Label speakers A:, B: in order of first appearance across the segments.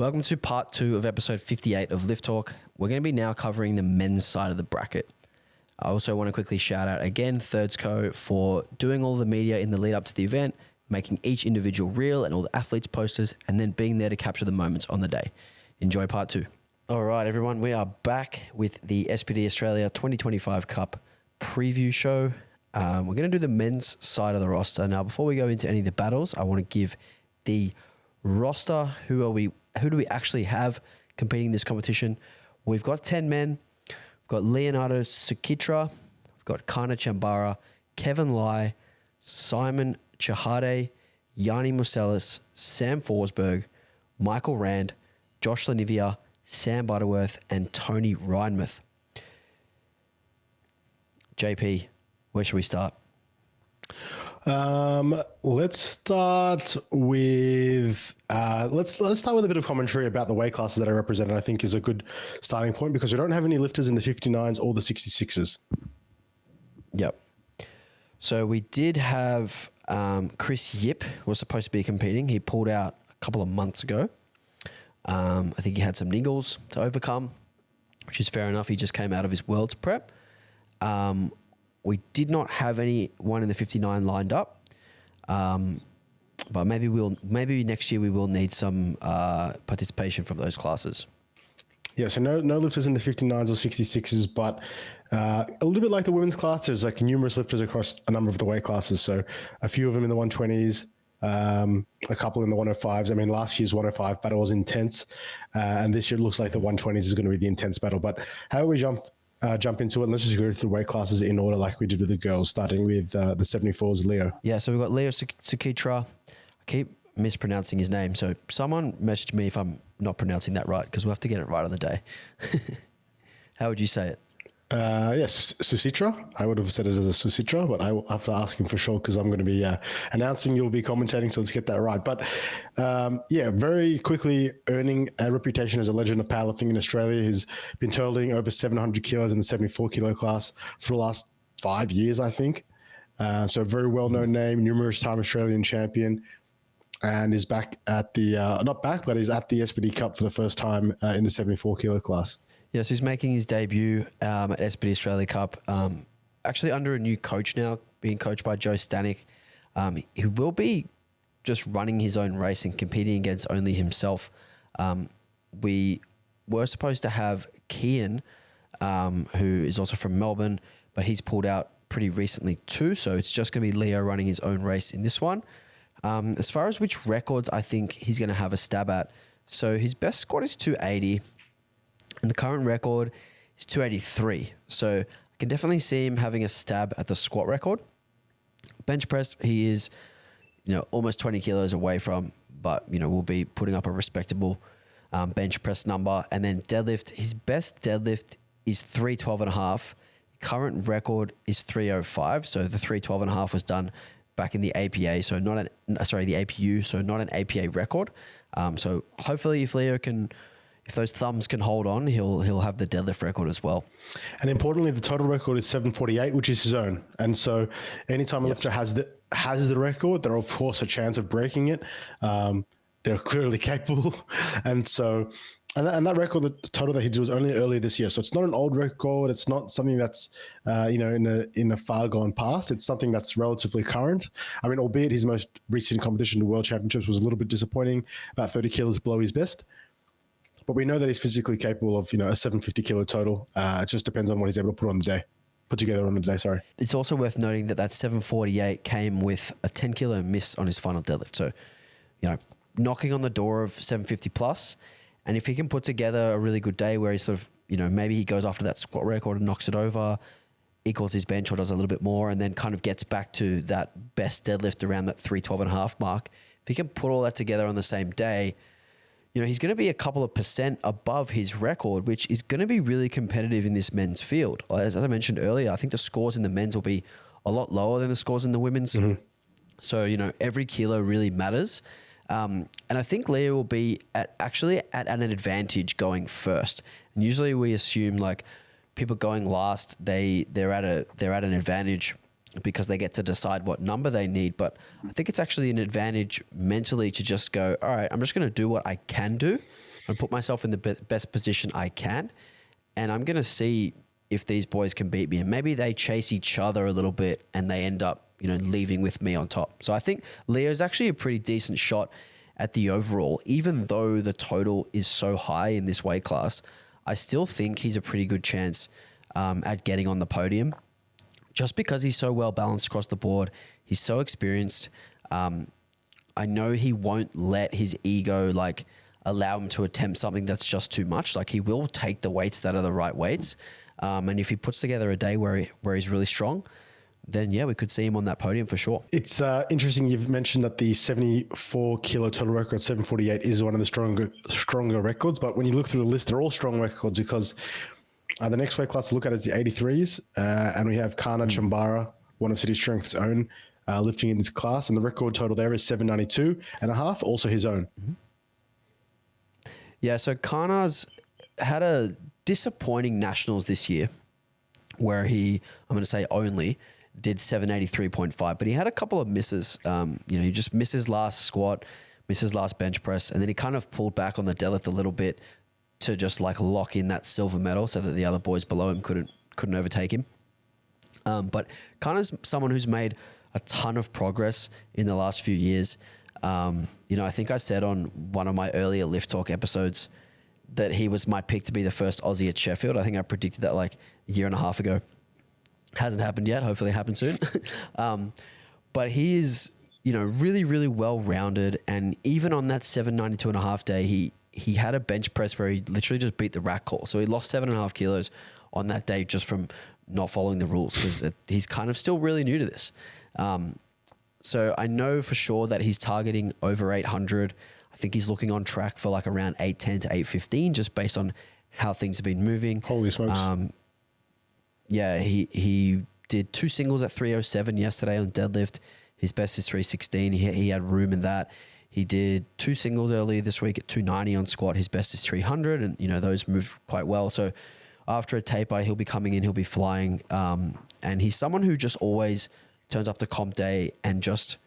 A: Welcome to part 2 of episode 58 of Lift Talk. We're going to be now covering the men's side of the bracket. I also want to quickly shout out again Thirds Co for doing all the media in the lead up to the event, making each individual reel and all the athletes posters, and then being there to capture the moments on the day. Enjoy part 2. All right, everyone, we are back with the SBD Australia 2025 Cup preview show. We're going to do the men's side of the roster. Now, before we go into any of the battles, I want to give the roster. Who do we actually have competing in this competition? We've got 10 men. We've got Leonardo Sukitra. We've got Kana Chambara, Kevin Lai, Simon Chahade, Yanni Muselis, Sam Forsberg, Michael Rand, Josh Lanivia, Sam Butterworth, and Tony Reinmuth. JP, where should we start?
B: Let's start with let's start with a bit of commentary about the weight classes that are represented. I think is a good starting point because we don't have any lifters in the 59s or the 66s.
A: Yep. So we did have Chris Yip was supposed to be competing. He pulled out a couple of months ago. I think he had some niggles to overcome, which is fair enough. He just came out of his Worlds prep. We did not have anyone in the 59 lined up, but maybe next year we will need some participation from those classes.
B: Yeah, so no lifters in the 59s or 66s, but a little bit like the women's class, there's like numerous lifters across a number of the weight classes. So a few of them in the 120s, a couple in the 105s. I mean, last year's 105 battle was intense, and this year it looks like the 120s is going to be the intense battle. But how do we jump into it? Let's just go through the weight classes in order like we did with the girls, starting with the 74s, Leo.
A: Yeah, so we've got Leo Sukitra. I keep mispronouncing his name, so someone message me if I'm not pronouncing that right, because we'll have to get it right on the day. How would you say it?
B: Yes, Susitra. I would have said it as a Susitra, but I will have to ask him for sure because I'm going to be announcing, you'll be commentating, so let's get that right. But very quickly earning a reputation as a legend of powerlifting in Australia. He's been totaling over 700 kilos in the 74 kilo class for the last 5 years, I think. So a very well-known name, numerous time Australian champion, and is back at the, not back, but he's at the SBD Cup for the first time in the 74 kilo class.
A: Yes, he's making his debut at SBD Australia Cup, actually under a new coach now, being coached by Joe Stanek. He will be just running his own race and competing against only himself. We were supposed to have Kian, who is also from Melbourne, but he's pulled out pretty recently too, so it's just going to be Leo running his own race in this one. As far as which records I think he's going to have a stab at, so his best squat is 280. And the current record is 283. So I can definitely see him having a stab at the squat record. Bench press, he is, almost 20 kilos away from, but, we'll be putting up a respectable bench press number. And then deadlift, his best deadlift is 312.5. Current record is 305. So the 312.5 was done back in the APA. So the APU, so not an APA record. So hopefully if those thumbs can hold on, he'll have the deadlift record as well.
B: And importantly, the total record is 748, which is his own. And so anytime a lifter has the record, they're of course a chance of breaking it. They're clearly capable. And so, and that record, the total that he did was only earlier this year. So it's not an old record. It's not something that's, in a far gone past. It's something that's relatively current. I mean, albeit his most recent competition, the World Championships, was a little bit disappointing, about 30 kilos below his best. But we know that he's physically capable of, a 750 kilo total. It just depends on what he's able to put together on the day. Sorry.
A: It's also worth noting that 748 came with a 10 kilo miss on his final deadlift. So, knocking on the door of 750 plus. And if he can put together a really good day where he sort of, maybe he goes after that squat record and knocks it over, equals his bench or does a little bit more, and then kind of gets back to that best deadlift around that 312.5 mark. If he can put all that together on the same day, he's going to be a couple of % above his record, which is going to be really competitive in this men's field. As I mentioned earlier, I think the scores in the men's will be a lot lower than the scores in the women's. Mm-hmm. So, every kilo really matters. And I think Leo will be at an advantage going first. And usually we assume like people going last, they're at an advantage because they get to decide what number they need. But I think it's actually an advantage mentally to just go, all right, I'm just going to do what I can do and put myself in the best position I can. And I'm going to see if these boys can beat me. And maybe they chase each other a little bit and they end up, leaving with me on top. So I think Leo's actually a pretty decent shot at the overall. Even though the total is so high in this weight class, I still think he's a pretty good chance at getting on the podium just because he's so well balanced across the board. He's so experienced. I know he won't let his ego allow him to attempt something that's just too much. He will take the weights that are the right weights. And if he puts together a day where he's really strong, then yeah, we could see him on that podium for sure.
B: It's interesting you've mentioned that the 74 kilo total record, 748, is one of the stronger records. But when you look through the list, they're all strong records because the next weight class to look at is the 83s. And we have Kana Chambara, one of City Strength's own, lifting in this class. And the record total there is 792.5, also his own.
A: Mm-hmm. Yeah, so Kana's had a disappointing nationals this year where I'm going to say only did 783.5, but he had a couple of misses. He just missed his last squat, missed his last bench press, and then he kind of pulled back on the deadlift a little bit to just lock in that silver medal so that the other boys below him couldn't overtake him. But Kana's someone who's made a ton of progress in the last few years. I think I said on one of my earlier Lift Talk episodes that he was my pick to be the first Aussie at Sheffield. I think I predicted that a year and a half ago. Hasn't happened yet. Hopefully it happens soon. But he is, really, really well-rounded. And even on that 792.5 day, he had a bench press where he literally just beat the rack call. So he lost 7.5 kilos on that day just from not following the rules because he's kind of still really new to this. So I know for sure that he's targeting over 800. I think he's looking on track for around 810 to 815 just based on how things have been moving.
B: Holy smokes.
A: Yeah, he did 2 singles at 307 yesterday on deadlift. His best is 316. He had room in that. He did 2 singles earlier this week at 290 on squat. His best is 300, and those moved quite well. So after a taper, he'll be coming in, he'll be flying, and he's someone who just always turns up to comp day and just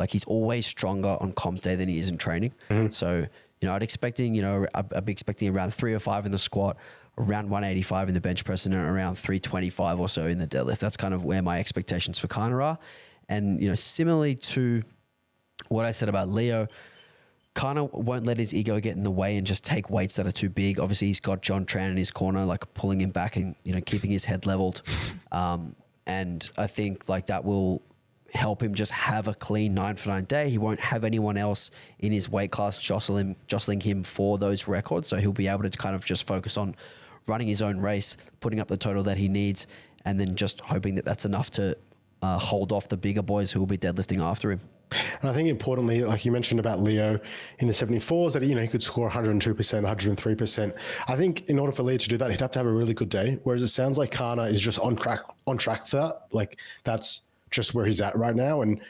A: he's always stronger on comp day than he is in training. Mm-hmm. So I'd be expecting around 305 in the squat, around 185 in the bench press, and around 325 or so in the deadlift. That's kind of where my expectations for Kana are. And, similarly to what I said about Leo, Kana won't let his ego get in the way and just take weights that are too big. Obviously, he's got John Tran in his corner, pulling him back and, keeping his head leveled. And I think that will help him just have a clean 9-for-9 day. He won't have anyone else in his weight class jostling him for those records. So he'll be able to kind of just focus on running his own race, putting up the total that he needs, and then just hoping that that's enough to hold off the bigger boys who will be deadlifting after him.
B: And I think importantly, like you mentioned about Leo in the 74s, that he could score 102%, 103%. I think in order for Leo to do that, he'd have to have a really good day. Whereas it sounds like Kana is just on track for that. That's just where he's at right now, and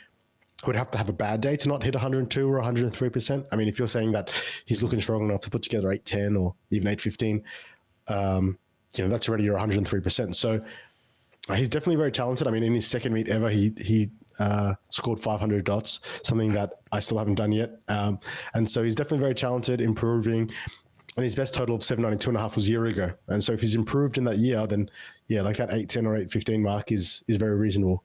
B: would have to have a bad day to not hit 102 or 103%. I mean, if you're saying that he's looking strong enough to put together 810 or even 815, that's already your 103%. So he's definitely very talented. I mean, in his second meet ever, he scored 500 dots, something that I still haven't done yet. And so he's definitely very talented, improving. And his best total of 792.5 was a year ago. And so if he's improved in that year, then that 810 or 815 mark is very reasonable.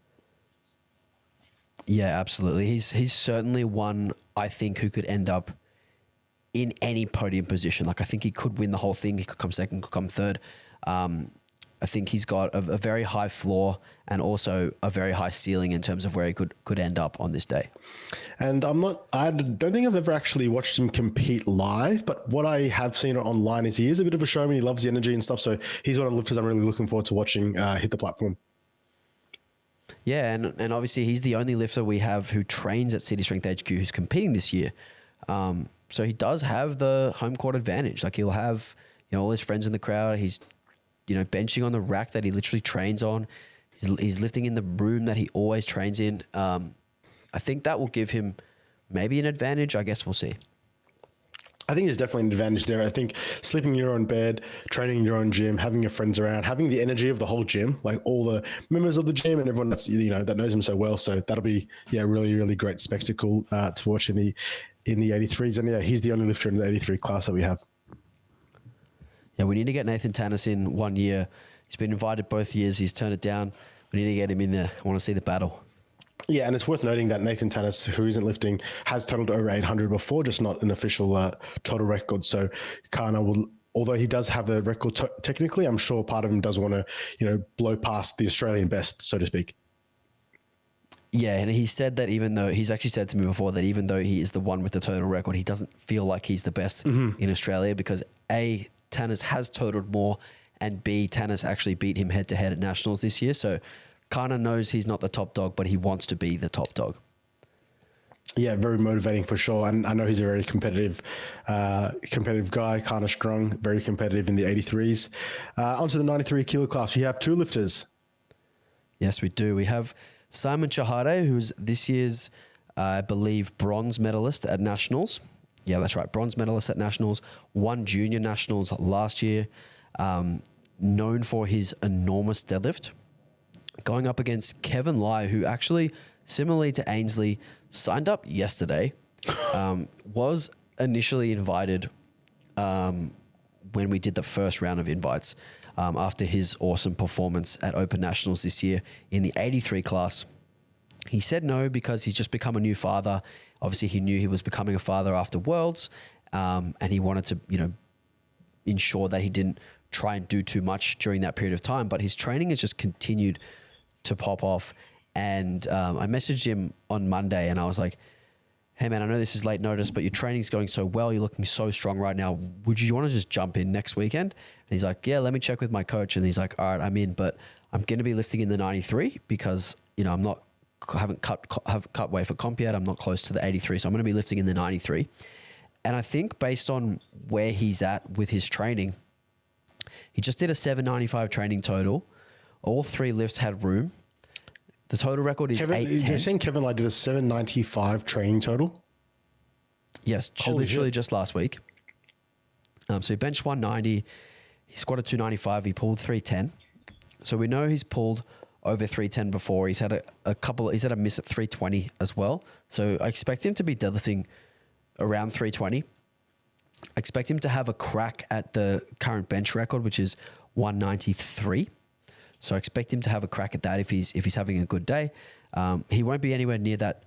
A: Yeah, absolutely. He's certainly one, I think, who could end up in any podium position. I think he could win the whole thing. He could come second, could come third. I think he's got a very high floor and also a very high ceiling in terms of where he could end up on this day.
B: And I don't think I've ever actually watched him compete live, but what I have seen online is he is a bit of a showman. He loves the energy and stuff. So he's one of the lifters I'm really looking forward to watching hit the platform.
A: Yeah, and obviously he's the only lifter we have who trains at City Strength HQ who's competing this year. So he does have the home court advantage. He'll have all his friends in the crowd. He's benching on the rack that he literally trains on. He's lifting in the room that he always trains in. I think that will give him maybe an advantage. I guess we'll see.
B: I think there's definitely an advantage there. I think sleeping in your own bed, training in your own gym, having your friends around, having the energy of the whole gym, all the members of the gym and everyone that's that knows him so well. So that'll be really, really great spectacle to watch in the 83s. And he's the only lifter in the 83 class that we have.
A: Yeah, we need to get Nathan Tannis in 1 year. He's been invited both years. He's turned it down. We need to get him in there. I want to see the battle.
B: Yeah, and it's worth noting that Nathan Tannis, who isn't lifting, has totaled over 800 before, just not an official total record. So Kana will, although he does have the record technically, I'm sure part of him does want to, blow past the Australian best, so to speak.
A: Yeah, and he said that even though he's actually said to me before that even though he is the one with the total record, he doesn't feel like he's the best in Australia because A, Tannis has totaled more, and B, Tannis actually beat him head to head at nationals this year. So Kana knows he's not the top dog, but he wants to be the top dog.
B: Yeah, very motivating for sure. And I know he's a very competitive guy, kind of strong, very competitive in the 83s. Onto the 93 kilo class, we have two lifters.
A: Yes, we do. We have Simon Chahade, who's this year's, I believe, bronze medalist at nationals. Yeah, that's right. Bronze medalist at nationals, won junior nationals last year, known for his enormous deadlift. Going up against Kevin Lai, who actually, similarly to Ainsley, signed up yesterday, was initially invited when we did the first round of invites after his awesome performance at Open Nationals this year in the 83 class. He said no because he's just become a new father. Obviously, he knew he was becoming a father after Worlds, and he wanted to, ensure that he didn't try and do too much during that period of time. But his training has just continued to pop off. And I messaged him on Monday and I was like, hey man, I know this is late notice, but your training's going so well. You're looking so strong right now. Would you want to just jump in next weekend? And he's like, yeah, let me check with my coach. And he's like, all right, I'm in, but I'm going to be lifting in the 93 because, I haven't cut weight for comp yet. I'm not close to the 83. So I'm going to be lifting in the 93. And I think based on where he's at with his training, he just did a 795 training total. All three lifts had room. The total record is 810.
B: You're saying Kevin Lai did a 795 training total?
A: Yes, literally just last week. So he benched 190. He squatted 295. He pulled 310. So we know he's pulled over 310 before. He's had he's had a miss at 320 as well. So I expect him to be deadlifting around 320. I expect him to have a crack at the current bench record, which is 193. So I expect him to have a crack at that if he's having a good day. He won't be anywhere near that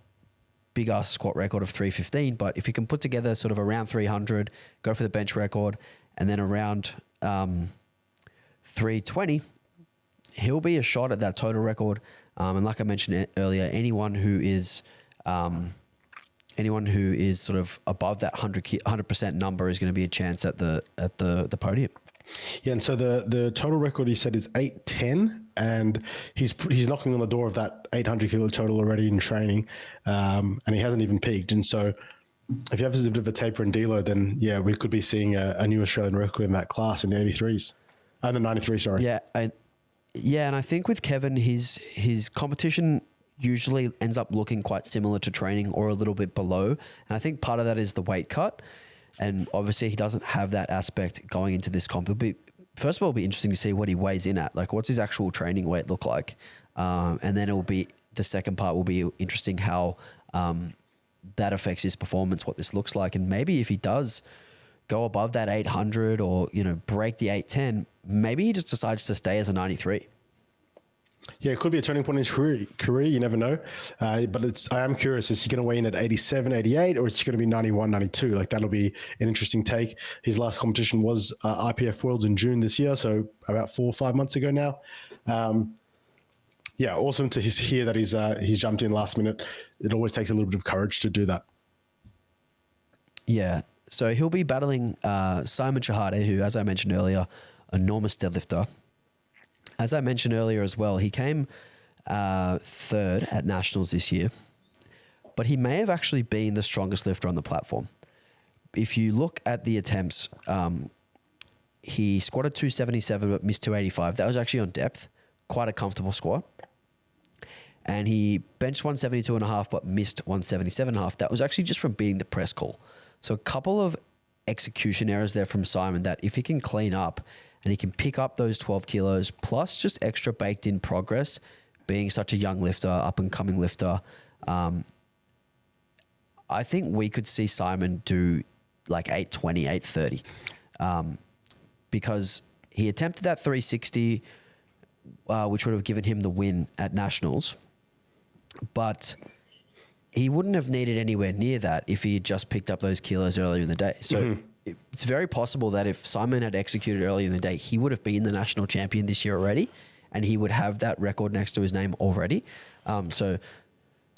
A: big ass squat record of 315, but if he can put together sort of around 300, go for the bench record, and then around 320, he'll be a shot at that total record. And like I mentioned earlier, anyone who is sort of above that 100% number is going to be a chance at the podium.
B: Yeah, and so the total record he said is 810, and he's knocking on the door of that 800 kilo total already in training, and he hasn't even peaked. And so if you have a bit of a taper and deload, then yeah, we could be seeing a new Australian record in that class in the 83s, the 93. Sorry.
A: Yeah, and I think with Kevin, his competition usually ends up looking quite similar to training or a little bit below, and I think part of that is the weight cut. And obviously he doesn't have that aspect going into this comp. First of all, it'll be interesting to see what he weighs in at. Like, what's his actual training weight look like? And then the second part will be interesting how that affects his performance, what this looks like. And maybe if he does go above that 800 or, break the 810, maybe he just decides to stay as a 93.
B: Yeah, it could be a turning point in his career. You never know. But I am curious, is he going to weigh in at 87, 88, or is he going to be 91, 92? Like, that'll be an interesting take. His last competition was IPF Worlds in June this year, so about 4 or 5 months ago now. Yeah, awesome to hear that he's jumped in last minute. It always takes a little bit of courage to do that.
A: Yeah, so he'll be battling Simon Chahade, who, as I mentioned earlier, enormous deadlifter. As I mentioned earlier as well, he came third at Nationals this year, but he may have actually been the strongest lifter on the platform. If you look at the attempts, he squatted 277 but missed 285. That was actually on depth, quite a comfortable squat. And he benched 172.5 but missed 177.5. That was actually just from beating the press call. So a couple of execution errors there from Simon that if he can clean up and he can pick up those 12 kilos plus just extra baked in progress, being such a young lifter, up and coming lifter, I think we could see Simon do like 820, 830. because he attempted that 360, which would have given him the win at Nationals, but he wouldn't have needed anywhere near that if he had just picked up those kilos earlier in the day. So it's very possible that if Simon had executed earlier in the day, he would have been the national champion this year already, and he would have that record next to his name already. So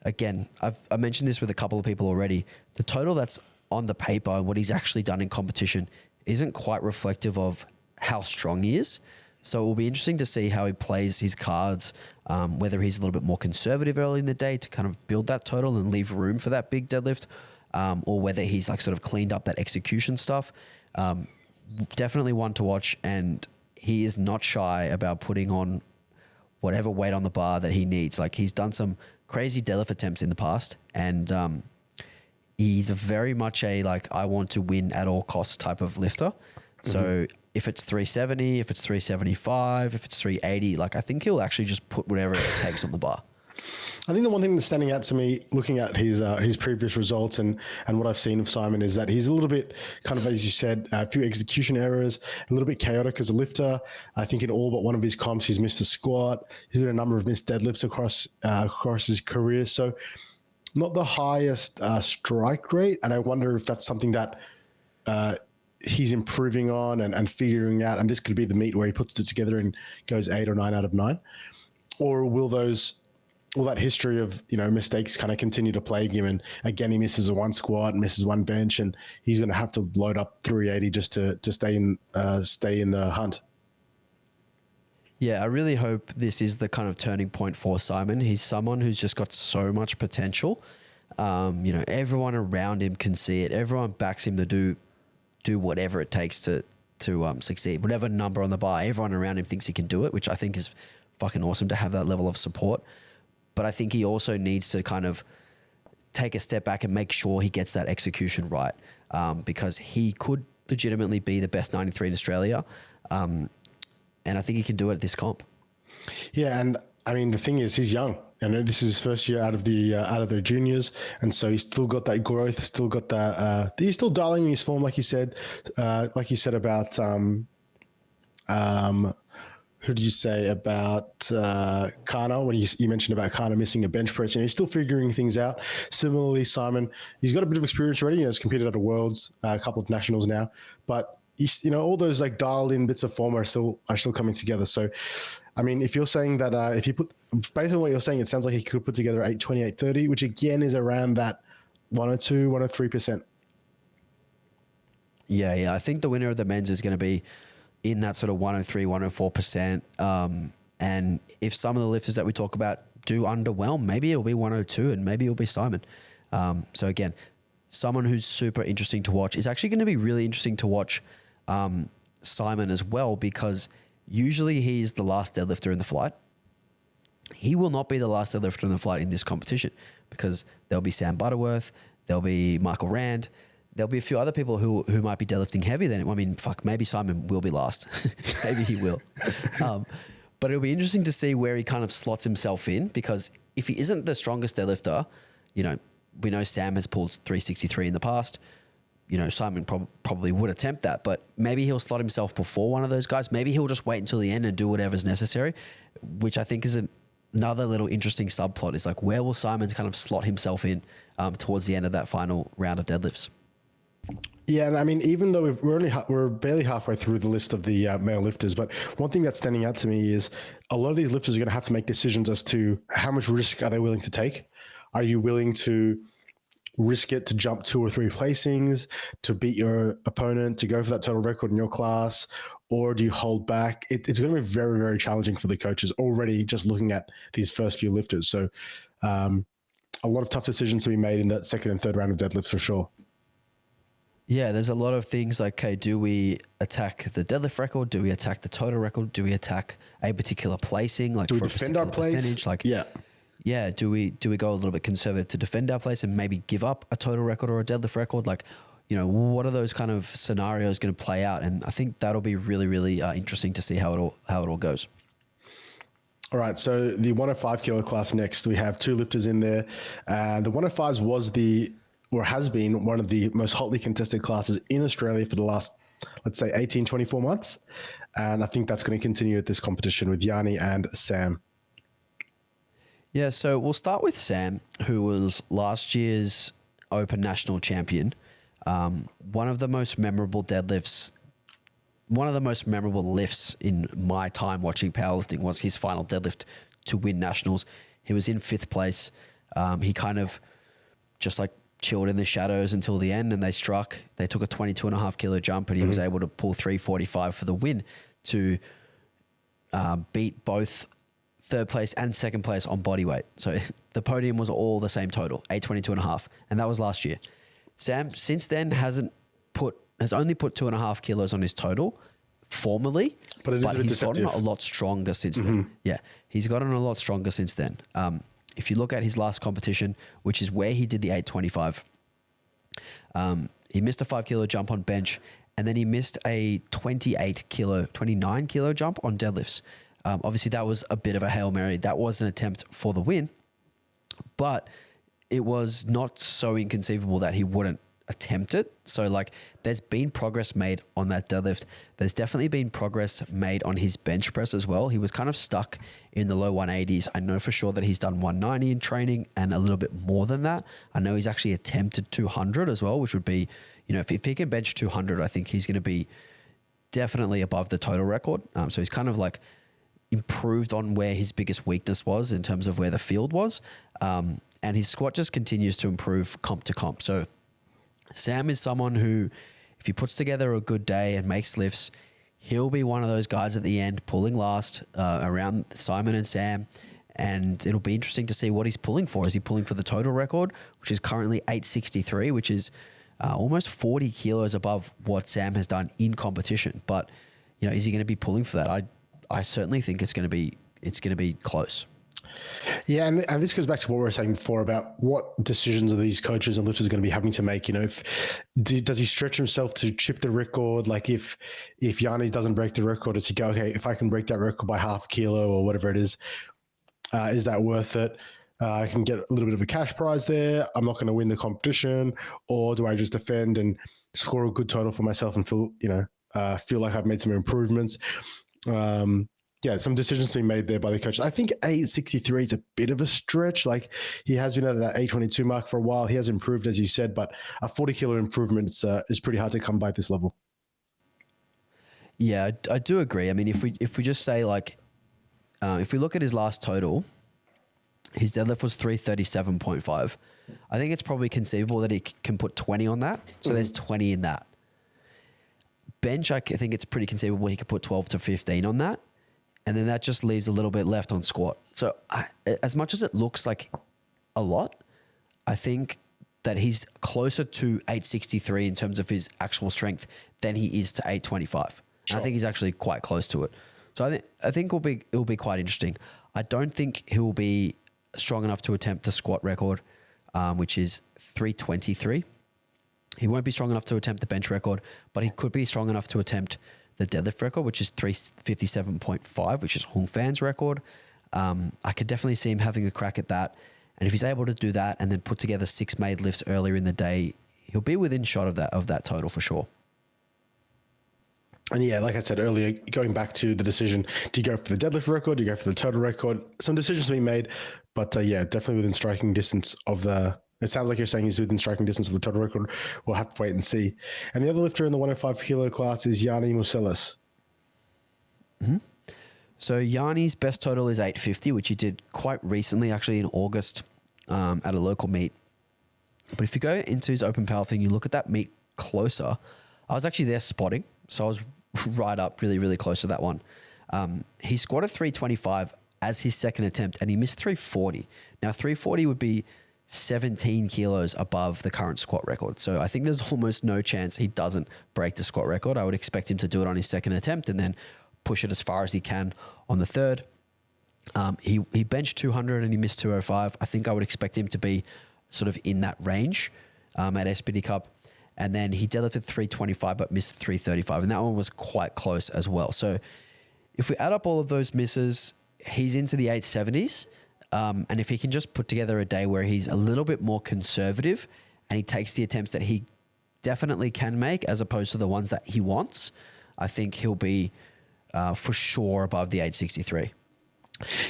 A: again, I mentioned this with a couple of people already. The total that's on the paper and what he's actually done in competition isn't quite reflective of how strong he is. So it will be interesting to see how he plays his cards, whether he's a little bit more conservative early in the day to kind of build that total and leave room for that big deadlift, or whether he's like sort of cleaned up that execution stuff. Definitely one to watch, and he is not shy about putting on whatever weight on the bar that he needs. Like, he's done some crazy deadlift attempts in the past, and he's very much a like, I want to win at all costs type of lifter. So if it's 370, if it's 375, if it's 380, like, I think he'll actually just put whatever it takes on the bar.
B: I think the one thing that's standing out to me, looking at his previous results and what I've seen of Simon, is that he's a little bit kind of, as you said, a few execution errors, a little bit chaotic as a lifter. I think in all but one of his comps, he's missed a squat. He's got a number of missed deadlifts across his career. So not the highest strike rate. And I wonder if that's something that he's improving on and figuring out. And this could be the meet where he puts it together and goes 8 or 9 out of 9. Or will that history of, mistakes kind of continue to plague him? And again, he misses a one squat, misses one bench, and he's going to have to load up 380 just to stay in the hunt.
A: Yeah, I really hope this is the kind of turning point for Simon. He's someone who's just got so much potential. Everyone around him can see it. Everyone backs him to do whatever it takes to succeed. Whatever number on the bar, everyone around him thinks he can do it, which I think is fucking awesome to have that level of support. But I think he also needs to kind of take a step back and make sure he gets that execution right, because he could legitimately be the best 93 in Australia. And I think he can do it at this comp.
B: Yeah, and I mean, the thing is, he's young. And this is his first year out of their juniors, and so he's still got that growth, still got that. He's still dialing in his form, like you said about who did you say about Kana, when you mentioned about Kana missing a bench press? He's still figuring things out. Similarly, Simon, he's got a bit of experience already. He's competed at the Worlds, a couple of nationals now, but he's, all those like dialed in bits of form are still coming together. So, I mean, if you're saying that if you put, based on what you're saying, it sounds like he could put together 820, 830, which again is around that 102, 103%.
A: Yeah. I think the winner of the men's is going to be in that sort of 103, 104%. And if some of the lifters that we talk about do underwhelm, maybe it'll be 102 and maybe it'll be Simon. So again, someone who's super interesting to watch. Is actually going to be really interesting to watch Simon as well, because usually he's the last deadlifter in the flight. He will not be the last deadlifter in the flight in this competition, because there'll be Sam Butterworth, there'll be Michael Rand, there'll be a few other people who might be deadlifting heavy then. I mean, maybe Simon will be last. Maybe he will. But it'll be interesting to see where he kind of slots himself in, because if he isn't the strongest deadlifter, we know Sam has pulled 363 in the past. Simon probably would attempt that, but maybe he'll slot himself before one of those guys. Maybe he'll just wait until the end and do whatever's necessary, which I think is another little interesting subplot, is like, where will Simon kind of slot himself in towards the end of that final round of deadlifts?
B: Yeah, and I mean, even though we're barely halfway through the list of the male lifters, but one thing that's standing out to me is a lot of these lifters are going to have to make decisions as to how much risk are they willing to take. Are you willing to risk it to jump 2 or 3 placings, to beat your opponent, to go for that total record in your class, or do you hold back? It's going to be very, very challenging for the coaches already just looking at these first few lifters. So a lot of tough decisions to be made in that second and third round of deadlifts for sure.
A: Yeah, there's a lot of things like, okay, do we attack the deadlift record? Do we attack the total record? Do we attack a particular placing? Like,
B: do we
A: for
B: defend
A: a
B: our place?
A: percentage? Like, yeah. Do we go a little bit conservative to defend our place and maybe give up a total record or a deadlift record? Like, what are those kind of scenarios going to play out? And I think that'll be really, really interesting to see how it all goes.
B: All right, so the 105 kilo class next, we have 2 lifters in there. The 105s has been one of the most hotly contested classes in Australia for the last let's say 18, 24 months. And I think that's going to continue at this competition with Yanni and Sam.
A: Yeah, so we'll start with Sam, who was last year's Open National Champion. One of the most memorable deadlifts, one of the most memorable lifts in my time watching powerlifting was his final deadlift to win nationals. He was in 5th place. He kind of just like chilled in the shadows until the end, and they struck. They took a 22.5 kilo jump, and he was able to pull 345 for the win to beat both 3rd place and 2nd place on body weight. So the podium was all the same total, 822.5, and that was last year. Sam since then has only put 2.5 kilos on his total formally, but he's gotten a lot stronger since then. Yeah, he's gotten a lot stronger since then. If you look at his last competition, which is where he did the 825, he missed a 5 kilo jump on bench, and then he missed a 29 kilo jump on deadlifts. Obviously, that was a bit of a Hail Mary. That was an attempt for the win, but it was not so inconceivable that he wouldn't attempt it. So like there's been progress made on that deadlift. There's definitely been progress made on his bench press as well. He was kind of stuck in the low 180s. I know for sure that he's done 190 in training and a little bit more than that. I know he's actually attempted 200 as well, which would be, if he can bench 200, I think he's going to be definitely above the total record. So he's kind of like improved on where his biggest weakness was in terms of where the field was. And his squat just continues to improve comp to comp. So Sam is someone who, if he puts together a good day and makes lifts, he'll be one of those guys at the end pulling last around Simon and Sam. And it'll be interesting to see what he's pulling for. Is he pulling for the total record, which is currently 863, which is almost 40 kilos above what Sam has done in competition. But, is he going to be pulling for that? I certainly think it's going to be close.
B: Yeah, and this goes back to what we were saying before about what decisions are these coaches and lifters going to be having to make. Does he stretch himself to chip the record? Like if Yanni doesn't break the record, does he go, okay, if I can break that record by half a kilo or whatever it is that worth it? I can get a little bit of a cash prize there. I'm not going to win the competition, or do I just defend and score a good total for myself and feel like I've made some improvements? Some decisions to be made there by the coach. I think 863 is a bit of a stretch. Like he has been at that 822 mark for a while. He has improved, as you said, but a 40 kilo improvement is pretty hard to come by at this level.
A: Yeah, I do agree. I mean, if we just say if we look at his last total, his deadlift was 337.5. I think it's probably conceivable that he can put 20 on that. So there's 20 in that. Bench, I think it's pretty conceivable he could put 12 to 15 on that. And then that just leaves a little bit left on squat. So as much as it looks like a lot, I think that he's closer to 863 in terms of his actual strength than he is to 825. Sure. I think he's actually quite close to it. So I think it'll be quite interesting. I don't think he'll be strong enough to attempt the squat record, which is 323. He won't be strong enough to attempt the bench record, but he could be strong enough to attempt the deadlift record, which is 357.5, which is Hung Fan's record. I could definitely see him having a crack at that. And if he's able to do that and then put together 6 made lifts earlier in the day, he'll be within shot of that total for sure.
B: And yeah, like I said earlier, going back to the decision, do you go for the deadlift record? Do you go for the total record? Some decisions to be made, but definitely within striking distance of the... It sounds like you're saying he's within striking distance of the total record. We'll have to wait and see. And the other lifter in the 105 kilo class is Yanni Muselis.
A: Mm-hmm. So Yanni's best total is 850, which he did quite recently, actually in August at a local meet. But if you go into his open powerlifting, you look at that meet closer. I was actually there spotting, so I was right up really, really close to that one. He squatted 325 as his second attempt, and he missed 340. Now, 340 would be 17 kilos above the current squat record. So I think there's almost no chance he doesn't break the squat record. I would expect him to do it on his second attempt and then push it as far as he can on the third. He benched 200 and he missed 205. I think I would expect him to be sort of in that range at SBD Cup. And then he deadlifted 325 but missed 335. And that one was quite close as well. So if we add up all of those misses, he's into the 870s. And if he can just put together a day where he's a little bit more conservative and he takes the attempts that he definitely can make as opposed to the ones that he wants, I think he'll be for sure above the 863.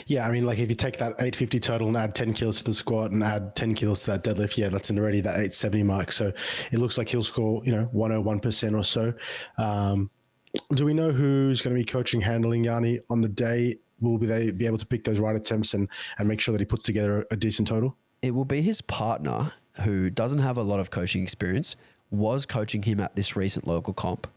B: Yeah, I mean, like if you take that 850 total and add 10 kilos to the squat and add 10 kilos to that deadlift, yeah, that's already that 870 mark. So it looks like he'll score, 101% or so. Do we know who's going to be coaching, handling Yanni on the day? Will they be able to pick those right attempts and make sure that he puts together a decent total?
A: It will be his partner, who doesn't have a lot of coaching experience, was coaching him at this recent local comp.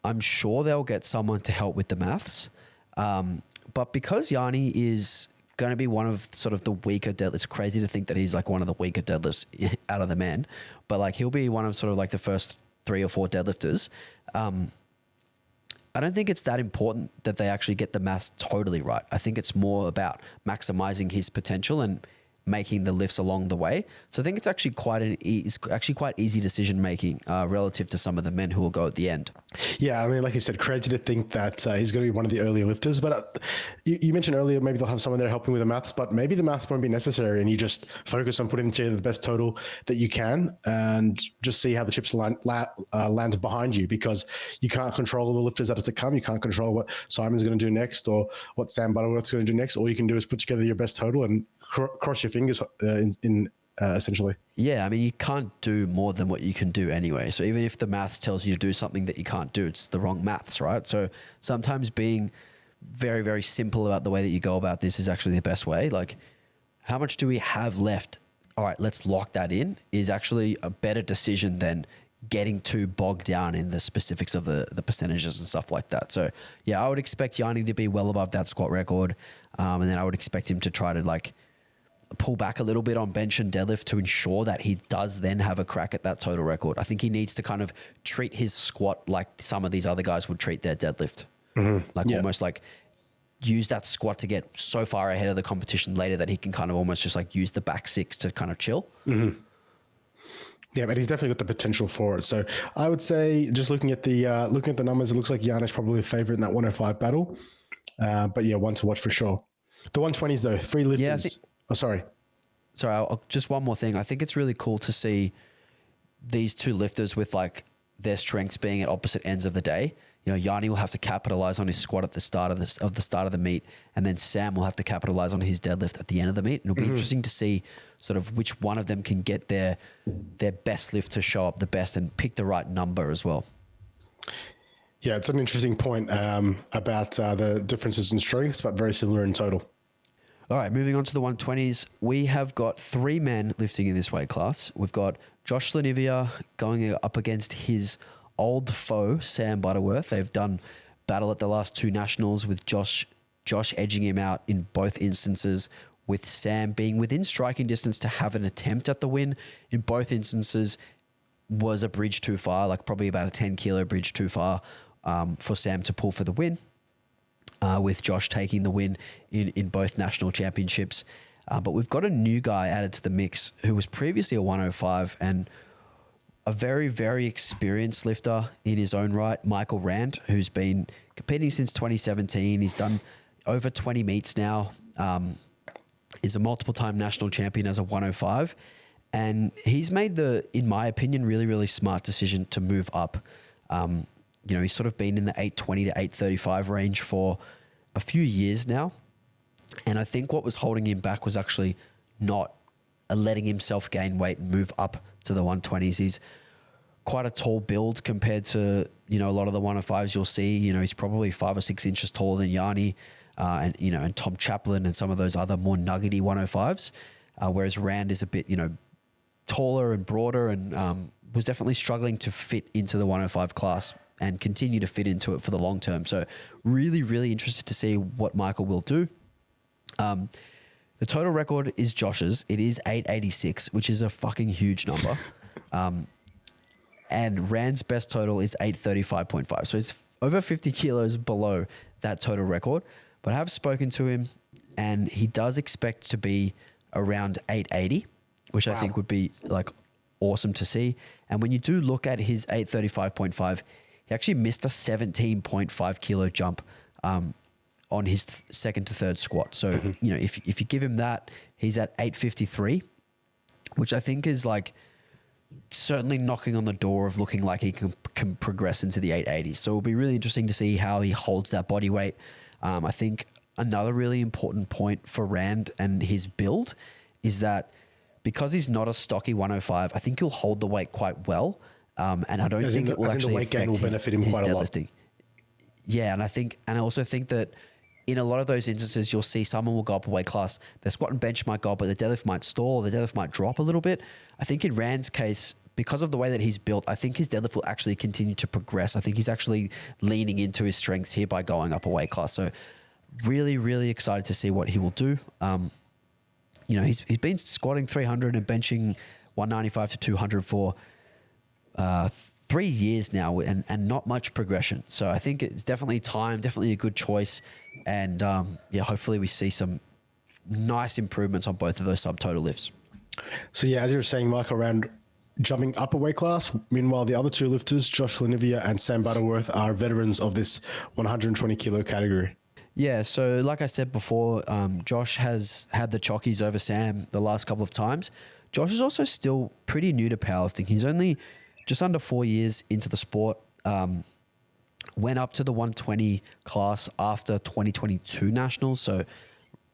A: I'm sure they'll get someone to help with the maths. But because Yanni is going to be one of sort of the weaker deadlifts, it's crazy to think that he's like one of the weaker deadlifts out of the men, but like he'll be one of sort of like the first 3 or 4 deadlifters. I don't think it's that important that they actually get the maths totally right. I think it's more about maximizing his potential and making the lifts along the way. So I think it's actually quite easy decision making relative to some of the men who will go at the end.
B: Yeah, I mean, like you said, crazy to think that he's going to be one of the earlier lifters. But you mentioned earlier, maybe they'll have someone there helping with the maths, but maybe the maths won't be necessary, and you just focus on putting together the best total that you can, and just see how the chips lands behind you, because you can't control the lifters that are to come. You can't control what Simon's going to do next or what Sam Butterworth's going to do next. All you can do is put together your best total and cross your fingers essentially.
A: Yeah, I mean, you can't do more than what you can do anyway. So even if the maths tells you to do something that you can't do, it's the wrong maths, right? So sometimes being very, very simple about the way that you go about this is actually the best way. Like, how much do we have left? All right, let's lock that in, is actually a better decision than getting too bogged down in the specifics of the percentages and stuff like that. So yeah, I would expect Yanni to be well above that squat record. And then I would expect him to try to like pull back a little bit on bench and deadlift to ensure that he does then have a crack at that total record. I think he needs to kind of treat his squat like some of these other guys would treat their deadlift. Almost like use that squat to get so far ahead of the competition later that he can kind of almost just like use the back 6 to kind of chill.
B: Yeah, but he's definitely got the potential for it. So I would say, just looking at the numbers, it looks like Yanni's probably a favorite in that 105 battle. But yeah, one to watch for sure. The 120s though, 3 lifters. Sorry,
A: just one more thing. I think it's really cool to see these 2 lifters with like their strengths being at opposite ends of the day. Yanni will have to capitalize on his squat at the start of the meet, and then Sam will have to capitalize on his deadlift at the end of the meet. And it'll be interesting to see sort of which one of them can get their best lift to show up the best and pick the right number as well.
B: Yeah, it's an interesting point about the differences in strengths, but very similar in total.
A: All right, moving on to the 120s. We have got 3 men lifting in this weight class. We've got Josh Lanivia going up against his old foe, Sam Butterworth. They've done battle at the last 2 nationals with Josh edging him out in both instances, with Sam being within striking distance to have an attempt at the win. In both instances was a bridge too far, like probably about a 10 kilo bridge too far for Sam to pull for the win. With Josh taking the win in both national championships. But we've got a new guy added to the mix who was previously a 105 and a very, very experienced lifter in his own right, Michael Rand, who's been competing since 2017. He's done over 20 meets now. Is a multiple-time national champion as a 105. And he's made in my opinion, really, really smart decision to move up. He's sort of been in the 820 to 835 range for a few years now. And I think what was holding him back was actually not letting himself gain weight and move up to the 120s. He's quite a tall build compared to, a lot of the 105s you'll see. He's probably 5 or 6 inches taller than Yanni and Tom Chaplin and some of those other more nuggety 105s. Whereas Rand is a bit, taller and broader and was definitely struggling to fit into the 105 class and continue to fit into it for the long term. So really, really interested to see what Michael will do. The total record is Josh's. It is 886, which is a fucking huge number. And Rand's best total is 835.5. So it's over 50 kilos below that total record. But I have spoken to him and he does expect to be around 880, which I think would be like awesome to see. And when you do look at his 835.5, he actually missed a 17.5 kilo jump on his second to third squat. So, if you give him that, he's at 853, which I think is like certainly knocking on the door of looking like he can progress into the 880s. So it'll be really interesting to see how he holds that body weight. I think another really important point for Rand and his build is that because he's not a stocky 105, I think he'll hold the weight quite well. And I don't think it will actually
B: the weight gain will benefit him quite a lot.
A: Yeah, and I also think that in a lot of those instances, you'll see someone will go up a weight class, their squat and bench might go up, but the deadlift might stall, the deadlift might drop a little bit. I think in Rand's case, because of the way that he's built, I think his deadlift will actually continue to progress. I think he's actually leaning into his strengths here by going up a weight class. So really, really excited to see what he will do. He's been squatting 300 and benching 195 to 200 for 3 years now, and not much progression. So I think it's definitely time, definitely a good choice. And hopefully we see some nice improvements on both of those subtotal lifts.
B: So yeah, as you were saying, Michael, around jumping up a weight class. Meanwhile, the other two lifters, Josh Lanivia and Sam Butterworth, are veterans of this 120 kilo category.
A: Yeah, so like I said before, Josh has had the chockies over Sam the last couple of times. Josh is also still pretty new to powerlifting. He's only just under 4 years into the sport. Went up to the 120 class after 2022 nationals. So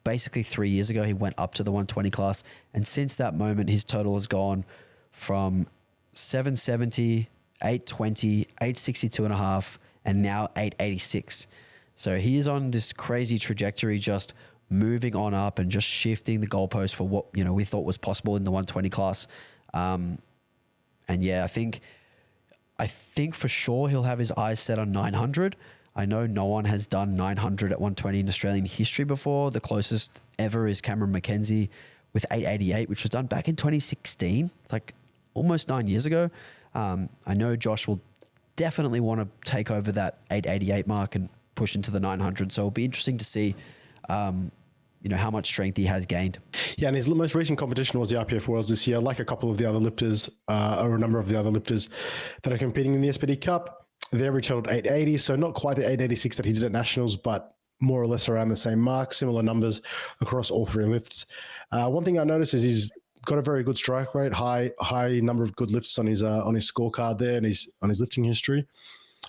A: basically 3 years ago, he went up to the 120 class. And since that moment, his total has gone from 770, 820, 862.5, and now 886. So he is on this crazy trajectory, just moving on up and just shifting the goalpost for what, we thought was possible in the 120 class. And yeah, I think for sure he'll have his eyes set on 900. I know no one has done 900 at 120 in Australian history before. The closest ever is Cameron McKenzie with 888, which was done back in 2016. It's like almost 9 years ago. I know Josh will definitely want to take over that 888 mark and push into the 900. So it'll be interesting to see, how much strength he has gained.
B: Yeah, and his most recent competition was the IPF Worlds this year. Like a couple of the other lifters, or a number of the other lifters that are competing in the SBD Cup, they totaled 880. So not quite the 886 that he did at Nationals, but more or less around the same mark, similar numbers across all three lifts. One thing I noticed is he's got a very good strike rate, high number of good lifts on his scorecard there and on his lifting history.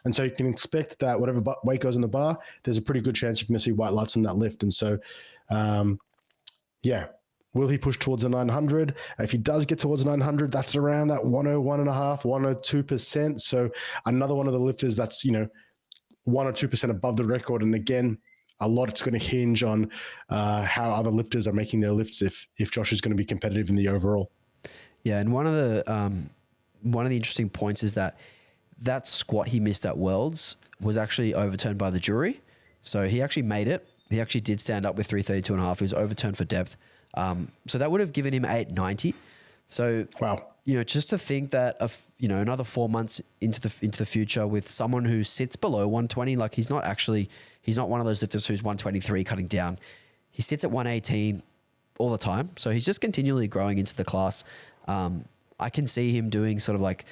B: And so you can expect that whatever weight goes in the bar, there's a pretty good chance you're going to see white lights on that lift. And so, will he push towards the 900? If he does get towards 900, that's around that 101.5%, 102%. So another one of the lifters that's, 1 or 2% above the record. And again, a lot it's going to hinge on how other lifters are making their lifts if Josh is going to be competitive in the overall.
A: Yeah, and one of the interesting points is that squat he missed at Worlds was actually overturned by the jury. So he actually made it. He actually did stand up with 332.5. He was overturned for depth. So that would have given him 890. So,
B: wow.
A: Just to think that, another 4 months into the future with someone who sits below 120, like he's not one of those lifters who's 123 cutting down. He sits at 118 all the time. So he's just continually growing into the class. I can see him doing sort of like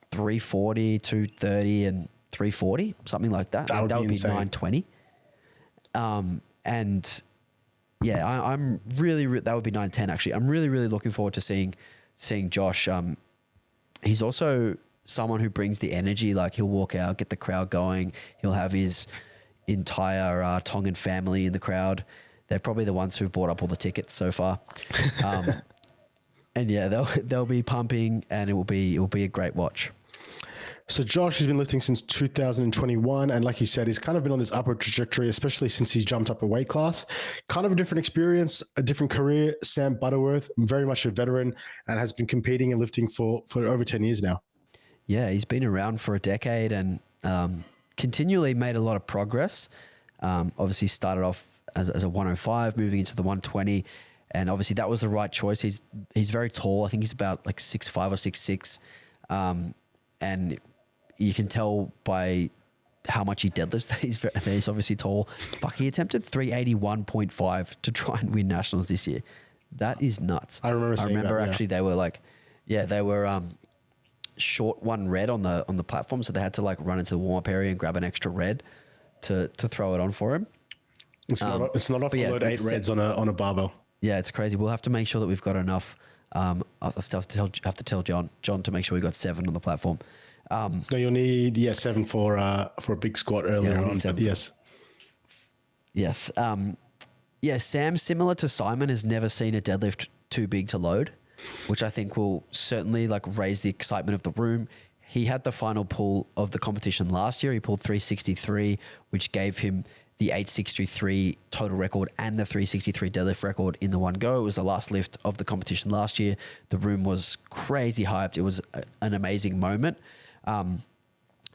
A: 340, 230 and 340, something like that. That would be 920. And yeah, I'm really, that would be 910 actually. I'm really, really looking forward to seeing Josh. He's also someone who brings the energy. Like he'll walk out, get the crowd going. He'll have his entire Tongan family in the crowd. They're probably the ones who've bought up all the tickets so far. And yeah, they'll be pumping, and it will be a great watch.
B: So Josh has been lifting since 2021, and like you said, he's kind of been on this upward trajectory, especially since he jumped up a weight class. Kind of a different experience, a different career. Sam Butterworth, very much a veteran, and has been competing and lifting for over 10 years now.
A: Yeah, he's been around for a decade and continually made a lot of progress. Obviously started off as a 105, moving into the 120, and obviously that was the right choice. He's very tall. I think he's about like 6'5" or 6'6", and you can tell by how much he deadlifts that he's obviously tall. But he attempted 381.5 to try and win nationals this year. That is nuts.
B: I remember
A: actually they were short one red on the platform, so they had to like run into the warm up area and grab an extra red to throw it on for him.
B: It's not often load 8 reds on a barbell.
A: Yeah, it's crazy. We'll have to make sure that we've got enough I'll have to tell John to make sure we got 7 on the platform.
B: No, you'll need 7 for a big squat earlier on. But yes.
A: Yes. Sam, similar to Simon, has never seen a deadlift too big to load, which I think will certainly like raise the excitement of the room. He had the final pull of the competition last year. He pulled 363, which gave him the 863 total record and the 363 deadlift record in the one go. It was the last lift of the competition last year. The room was crazy hyped. It was an amazing moment.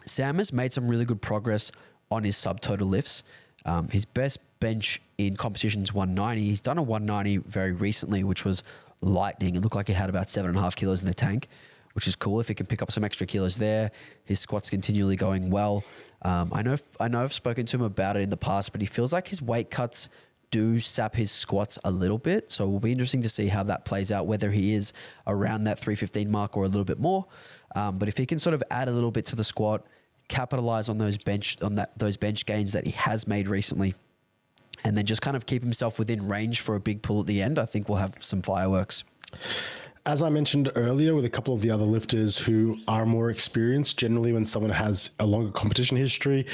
A: Sam has made some really good progress on his subtotal lifts. His best bench in competition is 190. He's done a 190 very recently, which was lightning. It looked like he had about 7.5 kilos in the tank, which is cool. If he can pick up some extra kilos there, his squat's continually going well. I know I've spoken to him about it in the past, but he feels like his weight cuts do sap his squats a little bit. So it will be interesting to see how that plays out, whether he is around that 315 mark or a little bit more. But if he can sort of add a little bit to the squat, capitalize on those bench gains that he has made recently, and then just kind of keep himself within range for a big pull at the end, I think we'll have some fireworks.
B: As I mentioned earlier with a couple of the other lifters who are more experienced, generally when someone has a longer competition history,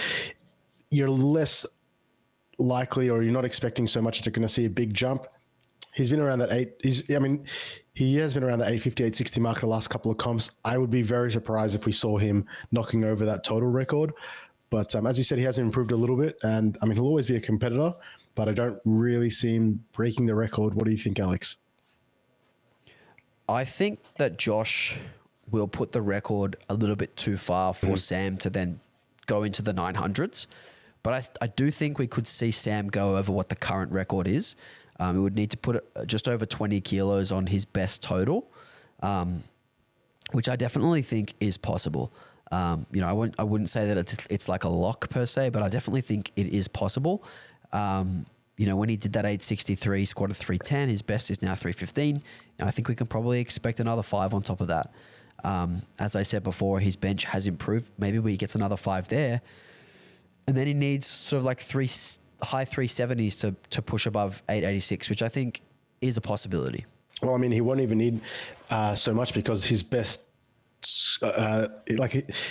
B: you're less likely or you're not expecting so much that you're going to see a big jump. He's been around that he has been around the 850, 860 mark the last couple of comps. I would be very surprised if we saw him knocking over that total record. But as you said, he has improved a little bit. And I mean, he'll always be a competitor, but I don't really see him breaking the record. What do you think, Alex?
A: I think that Josh will put the record a little bit too far for Sam to then go into the 900s. But I do think we could see Sam go over what the current record is. It would need to put just over 20 kilos on his best total, which I definitely think is possible. I wouldn't say that it's like a lock per se, but I definitely think it is possible. When he did that 863, squatted 310, his best is now 315. And I think we can probably expect another 5 on top of that. As I said before, his bench has improved. Maybe he gets another 5 there. And then he needs sort of like high 370s to push above 886, which I think is a possibility.
B: Well, I mean, he won't even need so much because his best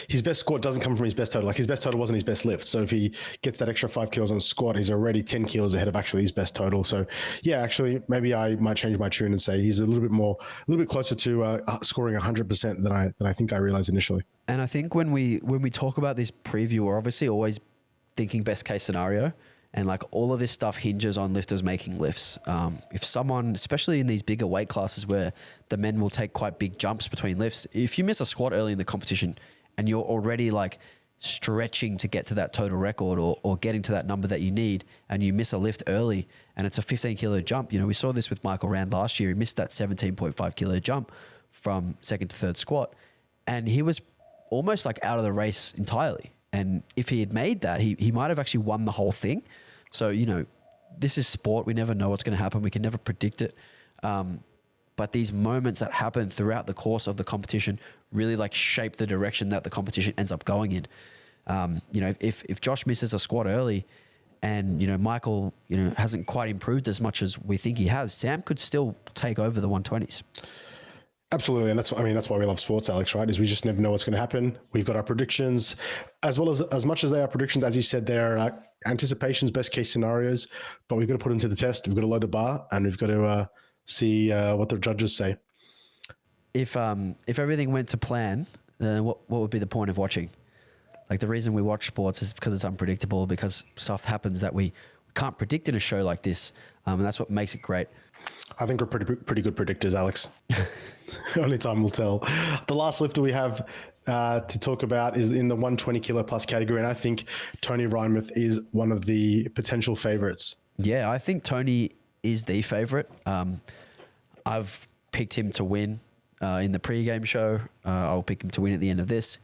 B: his best squat doesn't come from his best total. Like his best total wasn't his best lift. So if he gets that extra 5 kilos on squat, he's already 10 kilos ahead of actually his best total. So yeah, actually maybe I might change my tune and say he's a little bit closer to scoring 100% than I think I realized initially. And
A: I think when we talk about this preview, we're obviously always thinking best case scenario. And like all of this stuff hinges on lifters making lifts. If someone, especially in these bigger weight classes where the men will take quite big jumps between lifts, if you miss a squat early in the competition and you're already like stretching to get to that total record or getting to that number that you need and you miss a lift early and it's a 15 kilo jump, we saw this with Michael Rand last year. He missed that 17.5 kilo jump from second to third squat and he was almost like out of the race entirely. And if he had made that, he might have actually won the whole thing. So, this is sport. We never know what's going to happen. We can never predict it. But these moments that happen throughout the course of the competition really like shape the direction that the competition ends up going in. If Josh misses a squat early and, Michael, hasn't quite improved as much as we think he has, Sam could still take over the 120s.
B: Absolutely. And that's why we love sports, Alex, right? Is we just never know what's going to happen. We've got our predictions as well as much as they are predictions, as you said, they're anticipations, best case scenarios, but we've got to put them to the test. We've got to load the bar and we've got to see what the judges say.
A: If everything went to plan, then what would be the point of watching? Like the reason we watch sports is because it's unpredictable, because stuff happens that we can't predict in a show like this. And that's what makes it great.
B: I think we're pretty good predictors, Alex. Only time will tell. The last lifter we have to talk about is in the 120 kilo plus category, and I think Tony Reinmuth is one of the potential favorites.
A: Yeah, I think Tony is the favorite. I've picked him to win in the pre-game show. I'll pick him to win at the end of this.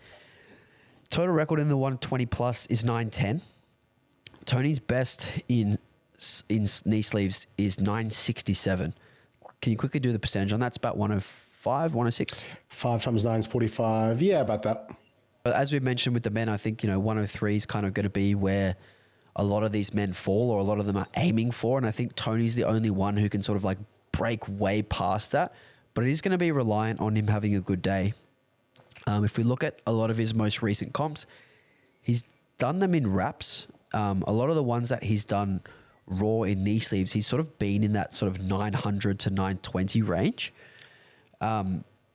A: Total record in the 120 plus is 910. Tony's best in knee sleeves is 967. Can you quickly do the percentage on that? It's about 105, 106?
B: 5 times 9 is 45. Yeah, about that.
A: But as we mentioned with the men, I think, 103 is kind of going to be where a lot of these men fall, or a lot of them are aiming for. And I think Tony's the only one who can sort of like break way past that, but it is going to be reliant on him having a good day. If we look at a lot of his most recent comps, he's done them in reps. A lot of the ones that he's done raw in knee sleeves, he's sort of been in that sort of 900 to 920 range.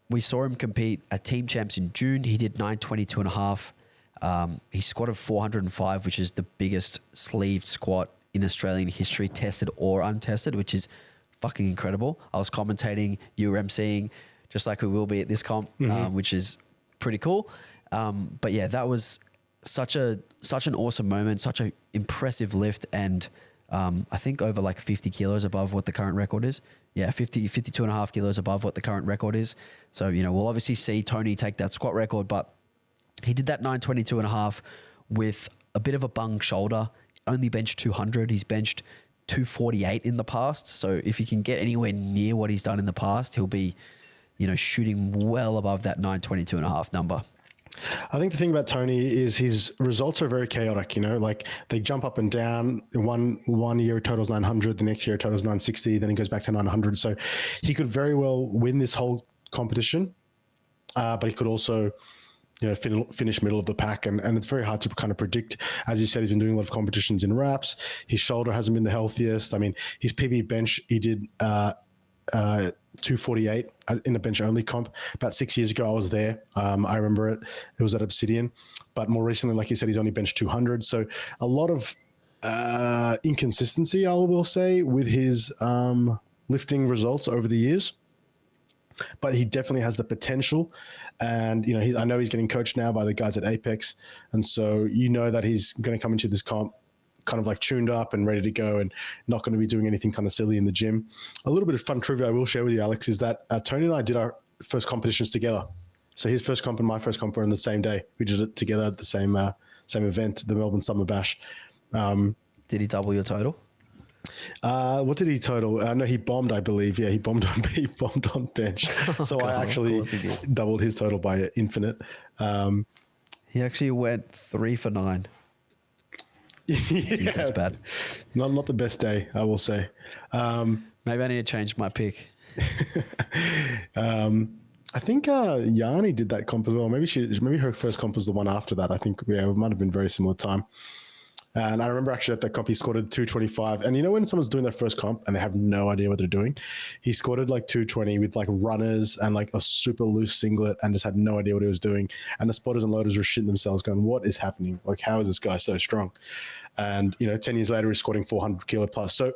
A: We saw him compete at Team Champs in June. He did 922.5. He squatted 405, which is the biggest sleeved squat in Australian history, tested or untested, which is fucking incredible. I was commentating, you were emceeing, just like we will be at this comp, which is pretty cool. But yeah, that was such an awesome moment, such an impressive lift, and I think over like 50 kilos above what the current record is. Yeah, 52.5 kilos above what the current record is. So, we'll obviously see Tony take that squat record, but he did that 922.5 with a bit of a bung shoulder, only benched 200. He's benched 248 in the past. So if he can get anywhere near what he's done in the past, he'll be, shooting well above that 922.5 number.
B: I think the thing about Tony is his results are very chaotic, like they jump up and down. One year it totals 900, the next year it totals 960, then it goes back to 900. So he could very well win this whole competition, but he could also, finish middle of the pack. And it's very hard to kind of predict. As you said, he's been doing a lot of competitions in wraps. His shoulder hasn't been the healthiest. I mean, his PB bench, he did 248 in a bench only comp about 6 years ago. I was there. I remember it. It was at Obsidian, but more recently, like you said, he's only benched 200. So a lot of inconsistency, I will say, with his lifting results over the years. But he definitely has the potential, and I know he's getting coached now by the guys at Apex, and so that he's going to come into this comp kind of like tuned up and ready to go, and not going to be doing anything kind of silly in the gym. A little bit of fun trivia I will share with you, Alex, is that Tony and I did our first competitions together. So his first comp and my first comp were on the same day. We did it together at the same event, the Melbourne Summer Bash.
A: Did he double your total?
B: What did he total? No, he bombed, I believe. Yeah, he bombed on bench. So I actually doubled his total by infinite.
A: He actually went 3 for 9.
B: Yeah,
A: jeez, that's bad.
B: Not the best day, I will say.
A: Maybe I need to change my pick.
B: I think Yanni did that comp as well. Maybe her first comp was the one after that. I think it might have been very similar time. And I remember actually at that comp, he squatted 225. And when someone's doing their first comp and they have no idea what they're doing, he squatted like 220 with like runners and like a super loose singlet and just had no idea what he was doing. And the spotters and loaders were shitting themselves going, what is happening? Like, how is this guy so strong? And, 10 years later, he's squatting 400 kilo plus. So,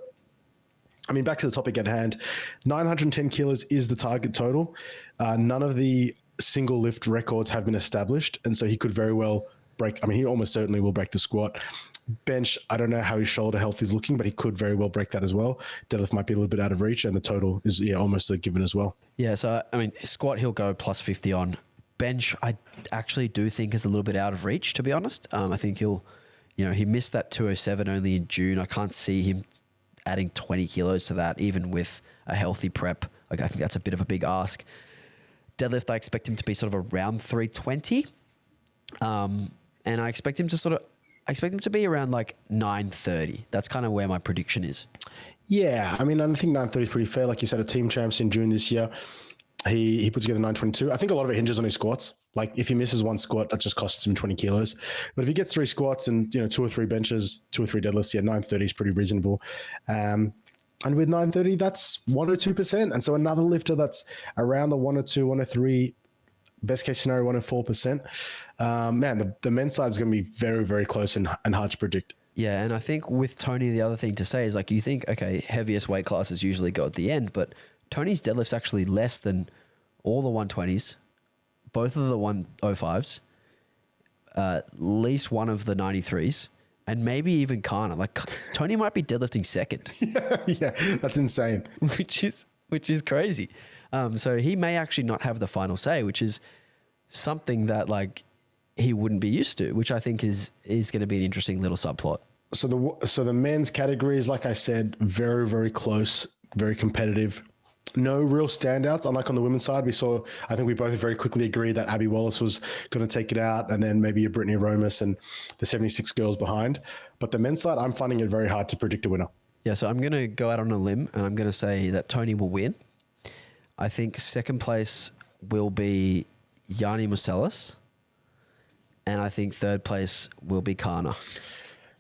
B: I mean, back to the topic at hand, 910 kilos is the target total. None of the single lift records have been established. And so he could very well break. I mean, he almost certainly will break the squat. Bench, I don't know how his shoulder health is looking, but he could very well break that as well. Deadlift might be a little bit out of reach, and the total is almost a given as well. Yeah,
A: so I mean, squat he'll go plus 50 on. Bench, I actually do think is a little bit out of reach, to be honest. I think he'll, he missed that 207 only in June. I can't see him adding 20 kilos to that, even with a healthy prep. Like, I think that's a bit of a big ask. Deadlift, I expect him to be sort of around 320. And I expect him to be around like 930. That's kind of where my prediction is.
B: Yeah, I mean, I think 930 is pretty fair. Like you said, a Team Champs in June this year, he put together 922. I think a lot of it hinges on his squats. Like if he misses one squat, that just costs him 20 kilos. But if he gets 3 squats and 2 or 3 benches, 2 or 3 deadlifts, 930 is pretty reasonable. And with 930, that's 102%. And so another lifter that's around the 102, 103. Best case scenario, 104%. Man, the men's side is going to be very, very close and hard to predict.
A: Yeah, and I think with Tony, the other thing to say is like you think, okay, heaviest weight classes usually go at the end, but Tony's deadlift's actually less than all the 120s, both of the 105s, at least one of the 93s, and maybe even Kana. Like Tony might be deadlifting second.
B: Yeah, that's insane.
A: Which is crazy. So he may actually not have the final say, which is something that like he wouldn't be used to, which I think is going to be an interesting little subplot.
B: So the men's category is, like I said, very, very close, very competitive. No real standouts. Unlike on the women's side, I think we both very quickly agreed that Abby Wallace was going to take it out, and then maybe a Brittany Romas and the 76 girls behind. But the men's side, I'm finding it very hard to predict a winner.
A: Yeah, so I'm going to go out on a limb and I'm going to say that Tony will win. I think second place will be Yanni Muselis. And I think third place will be Kana.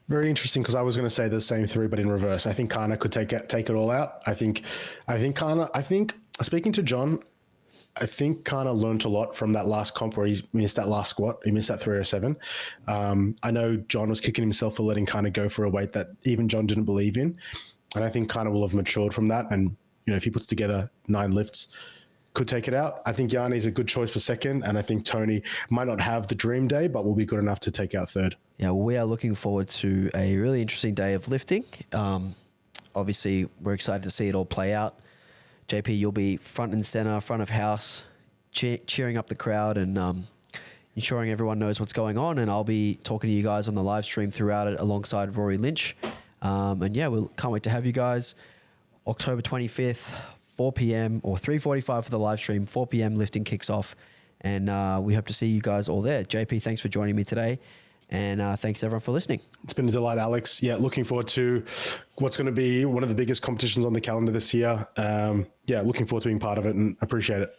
B: Very interesting, because I was going to say the same three, but in reverse. I think Kana could take it all out. I think Kana. I think, speaking to John, I think Kana learned a lot from that last comp where he missed that last squat. He missed that 307. I know John was kicking himself for letting Kana go for a weight that even John didn't believe in, and I think Kana will have matured from that. And if he puts together 9 lifts, could take it out. I think Yanni is a good choice for second, and I think Tony might not have the dream day, but will be good enough to take out third.
A: Yeah, well, we are looking forward to a really interesting day of lifting. Obviously, we're excited to see it all play out. JP, you'll be front and center, front of house, cheering up the crowd and ensuring everyone knows what's going on. And I'll be talking to you guys on the live stream throughout it alongside Rory Lynch. And yeah, we can't wait to have you guys. October 25th, 4 p.m. or 3:45 for the live stream, 4 p.m. lifting kicks off. And we hope to see you guys all there. JP, thanks for joining me today. And thanks everyone for listening. It's
B: been a delight, Alex. Yeah, looking forward to what's going to be one of the biggest competitions on the calendar this year. Yeah, looking forward to being part of it and appreciate it.